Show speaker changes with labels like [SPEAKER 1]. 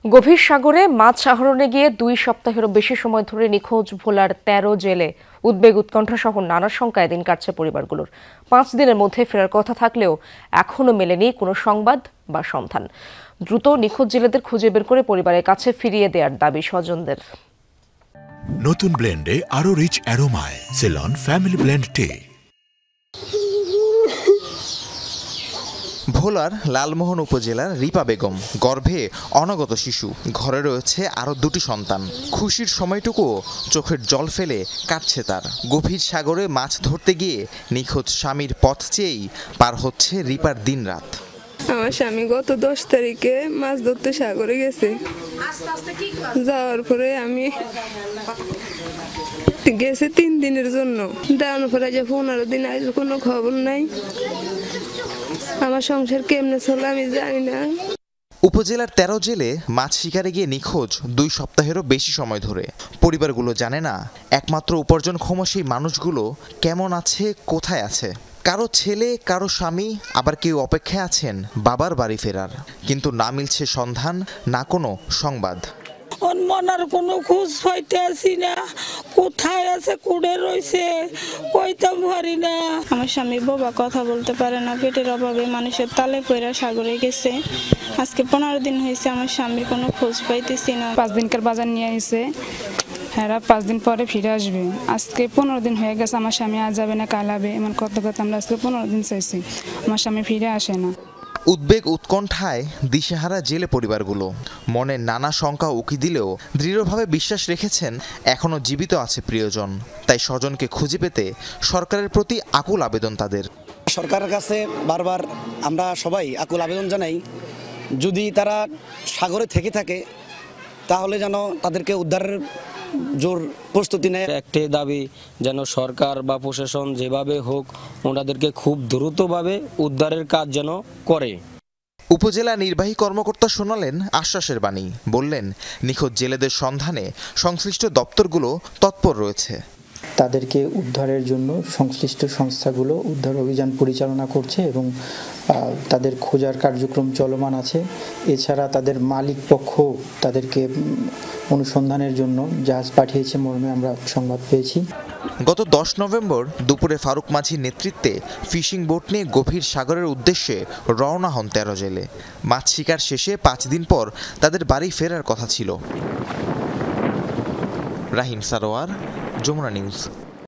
[SPEAKER 1] গভীর সাগরে মাছ আহরণে গিয়ে 2 সপ্তাহেরও বেশি সময় ধরে নিখোঁজ ভোলার 13 জেলে উদ্বেগ উৎকণ্ঠা সহ নানা শঙ্কায় দিন কাটছে পরিবারগুলোর। 5 দিনের মধ্যে ফেরার কথা থাকলেও এখনো মেলেনি কোনো সংবাদ বা সন্ধান। দ্রুত নিখোঁজ জেলেদের খুঁজে বের করে পরিবারের কাছে ফিরিয়ে দেওয়ার দাবি স্বজনদের।
[SPEAKER 2] নতুন ব্লেন্ডে আরো রিচ অ্যারোমায় সেলন ফ্যামিলি ব্লেন্ড টে।
[SPEAKER 3] ভোলার লালমোহন উপজেলার রিপা বেগম গর্ভে অনাগত শিশু, ঘরে রয়েছে আরও 2টি সন্তান। খুশির সময়টুকুও চোখের জল ফেলে কাটছে তার। গভীর সাগরে মাছ ধরতে গিয়ে নিখোঁজ স্বামীর পথ চেয়েই পার হচ্ছে রিপার দিনরাত।
[SPEAKER 4] আমার স্বামী গত 10 তারিখে মাছ ধরতে সাগরে গেছে। যাওয়ার পরে আমি গেছে 3 দিনের জন্য, দেওয়ার পরে যে 15 দিন আজ কোনো খবর নাই। আমার সংসার কেমনে চলে আমি জানি না।
[SPEAKER 3] উপজেলার 13 জেলে মাছ শিকারে গিয়ে নিখোঁজ 2 সপ্তাহেরও বেশি সময় ধরে। পরিবারগুলো জানে না একমাত্র উপার্জনক্ষম সেই মানুষগুলো কেমন আছে, কোথায় আছে। কারো ছেলে, কারো স্বামী, আবার কেউ অপেক্ষায় আছেন বাবার বাড়ি ফেরার। কিন্তু না মিলছে সন্ধান, না কোনো সংবাদ।
[SPEAKER 5] মনার কোনো খোঁজ পাইতে আসি না, কোথায় আছে, কুড়ে রয়েছে, কইতাম পারি না।
[SPEAKER 6] আমার স্বামী বাবা কথা বলতে পারে না, পেটের অভাবে মানুষের তালে পয়রা সাগরে গেছে। আজকে 15 দিন হয়েছে আমার স্বামীর কোনো খোঁজ পাইতেছি না।
[SPEAKER 7] 5 দিনকার বাজার নিয়ে আইছে, হ্যাঁ 5 দিন পরে ফিরে আসবে। আজকে 15 দিন হয়ে গেছে, আমার স্বামী আজ যাবে না কাল হবে এমন কথা আমরা আজকে 15 দিন চাইছি, আমার স্বামী ফিরে আসে না।
[SPEAKER 3] উদ্বেগ উৎকণ্ঠায় দিশেহারা জেলে পরিবারগুলো। মনে নানা শঙ্কা উকি দিলেও দৃঢ়ভাবে বিশ্বাস রেখেছেন এখনো জীবিত আছে প্রিয়জন। তাই স্বজনকে খুঁজে পেতে সরকারের প্রতি আকুল আবেদন তাদের।
[SPEAKER 8] সরকারের কাছে বারবার আমরা সবাই আকুল আবেদন জানাই, যদি তারা সাগরে থেকে থাকে তাহলে যেন তাদেরকে উদ্ধারের জোর প্রস্তুতি নেয়।
[SPEAKER 9] একটি দাবি যেন সরকার বা প্রশাসন যেভাবে হোক ওনাদেরকে খুব দ্রুতভাবে উদ্ধারের কাজ যেন করে।
[SPEAKER 3] উপজেলা নির্বাহী কর্মকর্তা শোনালেন আশ্বাসের বাণী। বললেন নিখোঁজ জেলেদের সন্ধানে সংশ্লিষ্ট দপ্তরগুলো তৎপর রয়েছে।
[SPEAKER 10] তাদেরকে উদ্ধারের জন্য সংশ্লিষ্ট সংস্থাগুলো উদ্ধার অভিযান পরিচালনা করছে এবং তাদের খোঁজার কার্যক্রম চলমান আছে। এছাড়া তাদের মালিক পক্ষ তাদেরকে অনুসন্ধানের জন্য জাহাজ পাঠিয়েছে মর্মে আমরা সংবাদ পেয়েছি।
[SPEAKER 3] গত 10 নভেম্বর দুপুরে ফারুক মাঝির নেতৃত্বে ফিশিং বোট নিয়ে গভীর সাগরের উদ্দেশ্যে রওনা হন 13 জেলে। মাছ শিকার শেষে 5 দিন পর তাদের বাড়ি ফেরার কথা ছিল। রাহিম সারোয়ার, যমুনা নিউজ।